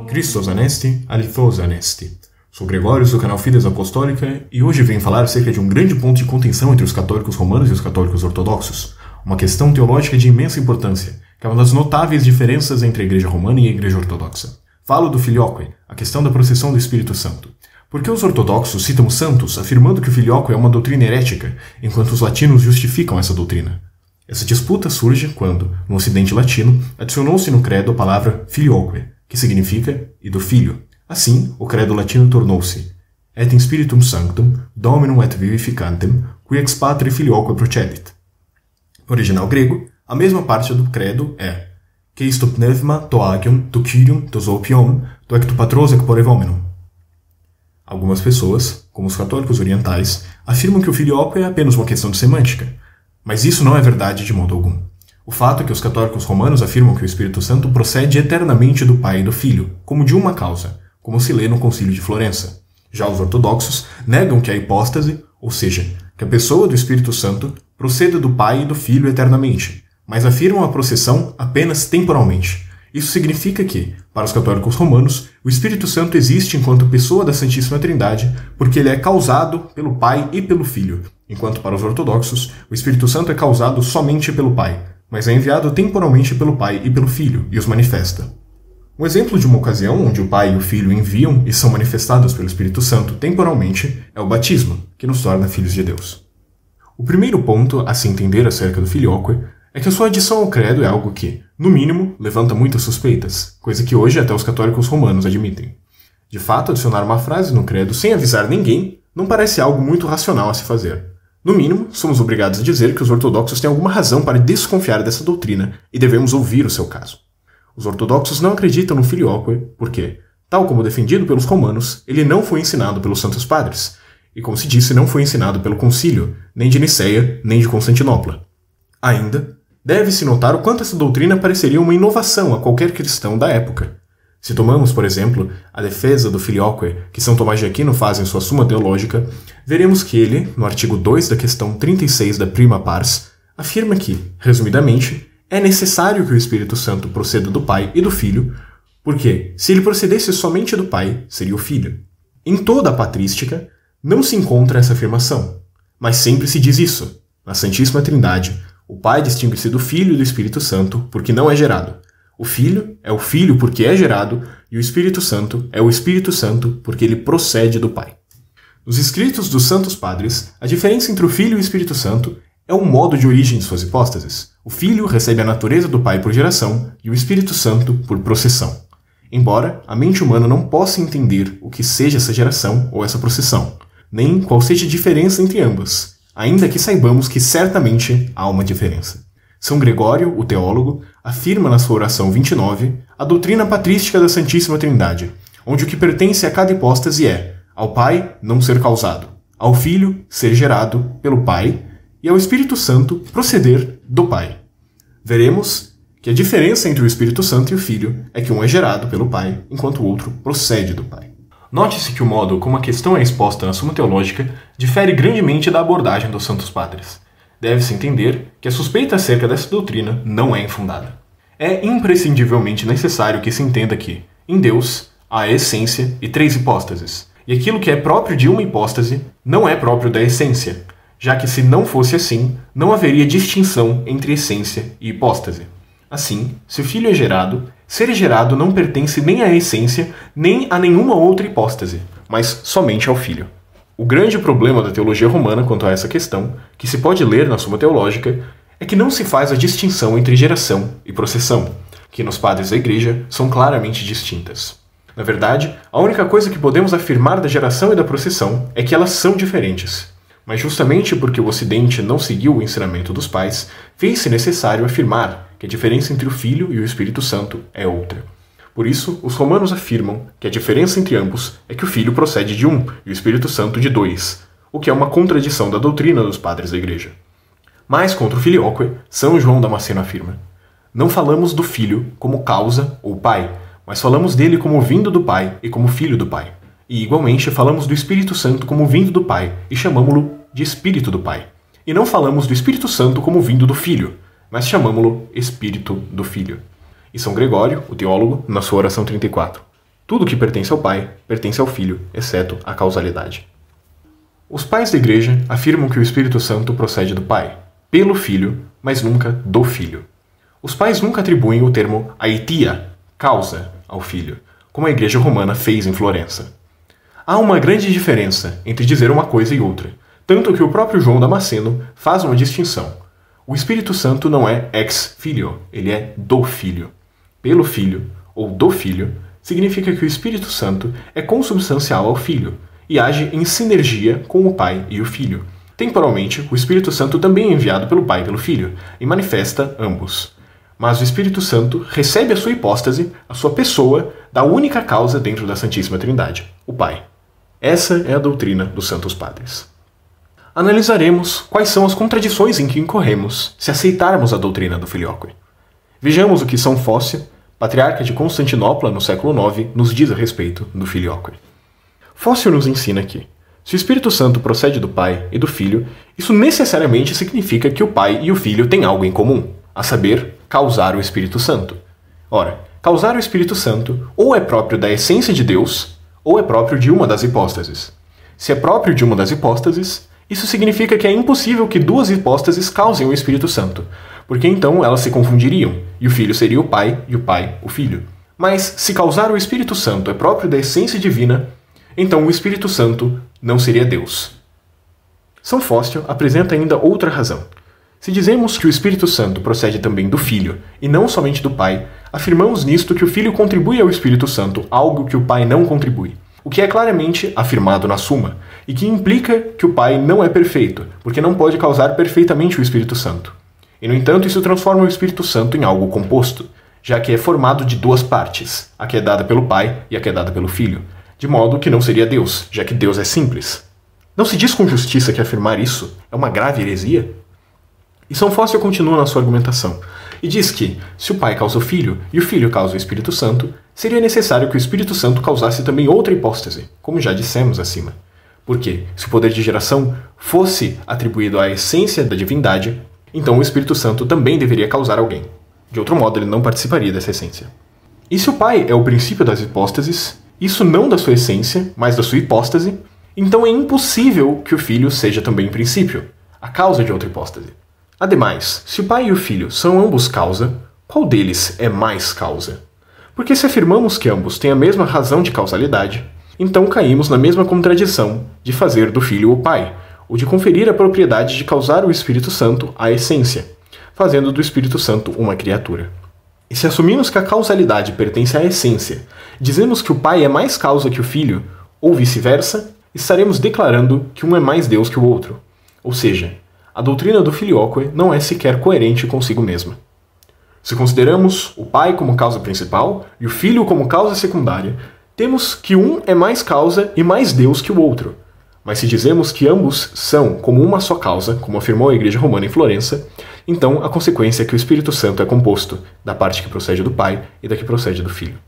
Christos Anesti, alithos Anesti. Sou Gregório, do canal Fides Apostólica, e hoje venho falar acerca de um grande ponto de contenção entre os católicos romanos e os católicos ortodoxos, uma questão teológica de imensa importância, que é uma das notáveis diferenças entre a Igreja Romana e a Igreja Ortodoxa. Falo do Filioque, a questão da processão do Espírito Santo. Porque os ortodoxos citam os santos, afirmando que o Filioque é uma doutrina herética, enquanto os latinos justificam essa doutrina. Essa disputa surge quando, no Ocidente latino, adicionou-se no credo a palavra Filioque, que significa e do Filho. Assim, o credo latino tornou-se Et in Spiritum Sanctum, Dominum et Vivificantem, qui ex Patri Filioque procedit. No original grego, a mesma parte do credo é Que isto pneuma to agium, to Kyrium, to zoopion, to ecto patros ec pore vominum. Algumas pessoas, como os católicos orientais, afirmam que o Filioque é apenas uma questão de semântica, mas isso não é verdade de modo algum. O fato é que os católicos romanos afirmam que o Espírito Santo procede eternamente do Pai e do Filho, como de uma causa, como se lê no Concílio de Florença. Já os ortodoxos negam que a hipóstase, ou seja, que a pessoa do Espírito Santo, proceda do Pai e do Filho eternamente, mas afirmam a processão apenas temporalmente. Isso significa que, para os católicos romanos, o Espírito Santo existe enquanto pessoa da Santíssima Trindade, porque ele é causado pelo Pai e pelo Filho, enquanto para os ortodoxos, o Espírito Santo é causado somente pelo Pai, mas é enviado temporalmente pelo Pai e pelo Filho, e os manifesta. Um exemplo de uma ocasião onde o Pai e o Filho enviam e são manifestados pelo Espírito Santo temporalmente é o batismo, que nos torna filhos de Deus. O primeiro ponto a se entender acerca do Filioque é que a sua adição ao credo é algo que, no mínimo, levanta muitas suspeitas, coisa que hoje até os católicos romanos admitem. De fato, adicionar uma frase no credo sem avisar ninguém não parece algo muito racional a se fazer. No mínimo, somos obrigados a dizer que os ortodoxos têm alguma razão para desconfiar dessa doutrina e devemos ouvir o seu caso. Os ortodoxos não acreditam no Filioque porque, tal como defendido pelos romanos, ele não foi ensinado pelos Santos Padres, e como se disse, não foi ensinado pelo Concílio, nem de Niceia, nem de Constantinopla. Ainda, deve-se notar o quanto essa doutrina pareceria uma inovação a qualquer cristão da época. Se tomamos, por exemplo, a defesa do Filioque que São Tomás de Aquino faz em sua Suma Teológica, veremos que ele, no artigo 2 da questão 36 da Prima Pars, afirma que, resumidamente, é necessário que o Espírito Santo proceda do Pai e do Filho, porque, se ele procedesse somente do Pai, seria o Filho. Em toda a patrística, não se encontra essa afirmação, mas sempre se diz isso. Na Santíssima Trindade, o Pai distingue-se do Filho e do Espírito Santo porque não é gerado. O Filho é o Filho porque é gerado, e o Espírito Santo é o Espírito Santo porque ele procede do Pai. Nos escritos dos Santos Padres, a diferença entre o Filho e o Espírito Santo é o modo de origem de suas hipóstases. O Filho recebe a natureza do Pai por geração e o Espírito Santo por processão. Embora a mente humana não possa entender o que seja essa geração ou essa processão, nem qual seja a diferença entre ambas, ainda que saibamos que certamente há uma diferença. São Gregório, o teólogo, afirma na sua oração 29 a doutrina patrística da Santíssima Trindade, onde o que pertence a cada hipóstase é ao Pai não ser causado, ao Filho ser gerado pelo Pai e ao Espírito Santo proceder do Pai. Veremos que a diferença entre o Espírito Santo e o Filho é que um é gerado pelo Pai, enquanto o outro procede do Pai. Note-se que o modo como a questão é exposta na Suma Teológica difere grandemente da abordagem dos Santos Padres. Deve-se entender que a suspeita acerca dessa doutrina não é infundada. É imprescindivelmente necessário que se entenda que, em Deus, há a essência e 3 hipóstases, e aquilo que é próprio de uma hipóstase não é próprio da essência, já que se não fosse assim, não haveria distinção entre essência e hipóstase. Assim, se o Filho é gerado, ser gerado não pertence nem à essência, nem a nenhuma outra hipóstase, mas somente ao Filho. O grande problema da teologia romana quanto a essa questão, que se pode ler na Suma Teológica, é que não se faz a distinção entre geração e processão, que nos padres da Igreja são claramente distintas. Na verdade, a única coisa que podemos afirmar da geração e da processão é que elas são diferentes. Mas justamente porque o Ocidente não seguiu o ensinamento dos pais, fez-se necessário afirmar que a diferença entre o Filho e o Espírito Santo é outra. Por isso, os romanos afirmam que a diferença entre ambos é que o Filho procede de um e o Espírito Santo de 2, o que é uma contradição da doutrina dos padres da Igreja. Mas contra o Filioque, São João Damasceno afirma: não falamos do Filho como causa ou Pai, mas falamos dele como vindo do Pai e como Filho do Pai. E igualmente falamos do Espírito Santo como vindo do Pai e chamamo-lo de Espírito do Pai. E não falamos do Espírito Santo como vindo do Filho, mas chamamo-lo Espírito do Filho. E São Gregório, o teólogo, na sua oração 34, tudo que pertence ao Pai, pertence ao Filho, exceto a causalidade. Os pais da Igreja afirmam que o Espírito Santo procede do Pai, pelo Filho, mas nunca do Filho. Os pais nunca atribuem o termo aitia, causa, ao Filho, como a Igreja Romana fez em Florença. Há uma grande diferença entre dizer uma coisa e outra, tanto que o próprio João Damasceno faz uma distinção. O Espírito Santo não é ex filio, ele é do Filho. Pelo Filho, ou do Filho, significa que o Espírito Santo é consubstancial ao Filho e age em sinergia com o Pai e o Filho. Temporalmente, o Espírito Santo também é enviado pelo Pai e pelo Filho e manifesta ambos. Mas o Espírito Santo recebe a sua hipóstase, a sua pessoa, da única causa dentro da Santíssima Trindade, o Pai. Essa é a doutrina dos Santos Padres. Analisaremos quais são as contradições em que incorremos se aceitarmos a doutrina do Filioque. Vejamos o que São Fócio, patriarca de Constantinopla no século IX, nos diz a respeito do Filioque. Fócio nos ensina que, se o Espírito Santo procede do Pai e do Filho, isso necessariamente significa que o Pai e o Filho têm algo em comum, a saber, causar o Espírito Santo. Ora, causar o Espírito Santo ou é próprio da essência de Deus, ou é próprio de uma das hipóstases. Se é próprio de uma das hipóstases, isso significa que é impossível que duas hipóstases causem o Espírito Santo, porque então elas se confundiriam, e o Filho seria o Pai e o Pai o Filho. Mas, se causar o Espírito Santo é próprio da essência divina, então o Espírito Santo não seria Deus. São Fócio apresenta ainda outra razão. Se dizemos que o Espírito Santo procede também do Filho, e não somente do Pai, afirmamos nisto que o Filho contribui ao Espírito Santo algo que o Pai não contribui, o que é claramente afirmado na Suma, e que implica que o Pai não é perfeito, porque não pode causar perfeitamente o Espírito Santo. E, no entanto, isso transforma o Espírito Santo em algo composto, já que é formado de duas partes, a que é dada pelo Pai e a que é dada pelo Filho, de modo que não seria Deus, já que Deus é simples. Não se diz com justiça que afirmar isso é uma grave heresia? E São Fócio continua na sua argumentação, e diz que, se o Pai causa o Filho e o Filho causa o Espírito Santo, seria necessário que o Espírito Santo causasse também outra hipóstase, como já dissemos acima. Porque, se o poder de geração fosse atribuído à essência da divindade, então o Espírito Santo também deveria causar alguém. De outro modo, ele não participaria dessa essência. E se o Pai é o princípio das hipóstases, isso não da sua essência, mas da sua hipóstase, então é impossível que o Filho seja também princípio, a causa de outra hipóstase. Ademais, se o Pai e o Filho são ambos causa, qual deles é mais causa? Porque se afirmamos que ambos têm a mesma razão de causalidade, então caímos na mesma contradição de fazer do Filho o Pai, ou de conferir a propriedade de causar o Espírito Santo à essência, fazendo do Espírito Santo uma criatura. E se assumimos que a causalidade pertence à essência, dizemos que o Pai é mais causa que o Filho, ou vice-versa, estaremos declarando que um é mais Deus que o outro. Ou seja, a doutrina do Filioque não é sequer coerente consigo mesma. Se consideramos o Pai como causa principal e o Filho como causa secundária, temos que um é mais causa e mais Deus que o outro. Mas se dizemos que ambos são como uma só causa, como afirmou a Igreja Romana em Florença, então a consequência é que o Espírito Santo é composto da parte que procede do Pai e da que procede do Filho.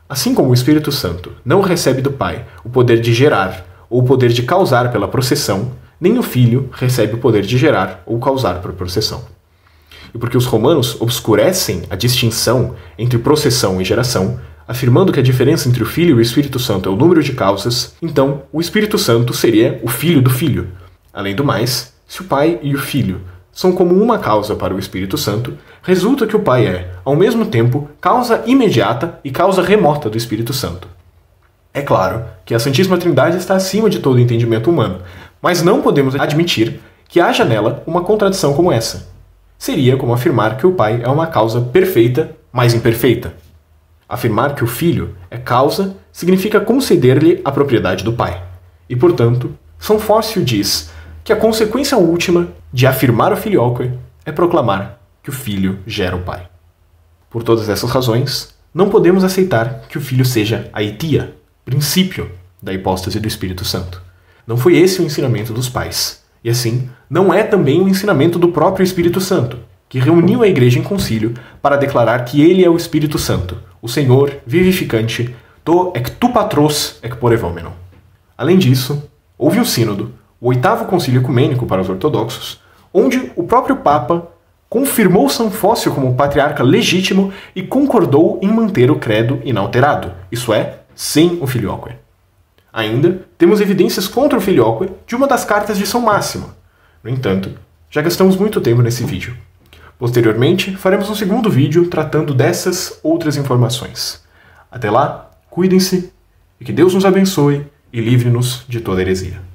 Assim como o Espírito Santo não recebe do Pai o poder de gerar ou o poder de causar pela processão, nem o Filho recebe o poder de gerar ou causar por processão. E porque os romanos obscurecem a distinção entre processão e geração, afirmando que a diferença entre o Filho e o Espírito Santo é o número de causas, então o Espírito Santo seria o Filho do Filho. Além do mais, se o Pai e o Filho são como uma causa para o Espírito Santo, resulta que o Pai é, ao mesmo tempo, causa imediata e causa remota do Espírito Santo. É claro que a Santíssima Trindade está acima de todo o entendimento humano, mas não podemos admitir que haja nela uma contradição como essa. Seria como afirmar que o Pai é uma causa perfeita, mas imperfeita. Afirmar que o Filho é causa significa conceder-lhe a propriedade do Pai. E, portanto, São Fócio diz que a consequência última de afirmar o Filioque é proclamar que o Filho gera o Pai. Por todas essas razões, não podemos aceitar que o Filho seja aitia, princípio da hipóstase do Espírito Santo. Não foi esse o ensinamento dos pais. E assim, não é também o ensinamento do próprio Espírito Santo, que reuniu a Igreja em concílio para declarar que ele é o Espírito Santo, o Senhor vivificante do ec tu patros ec porevomeno. Além disso, houve um sínodo, o 8º Concílio Ecumênico para os ortodoxos, onde o próprio Papa confirmou São Fócio como patriarca legítimo e concordou em manter o credo inalterado, isso é, sem o filioque. Ainda temos evidências contra o filioque de uma das cartas de São Máximo. No entanto, já gastamos muito tempo nesse vídeo. Posteriormente, faremos um segundo vídeo tratando dessas outras informações. Até lá, cuidem-se e que Deus nos abençoe e livre-nos de toda heresia.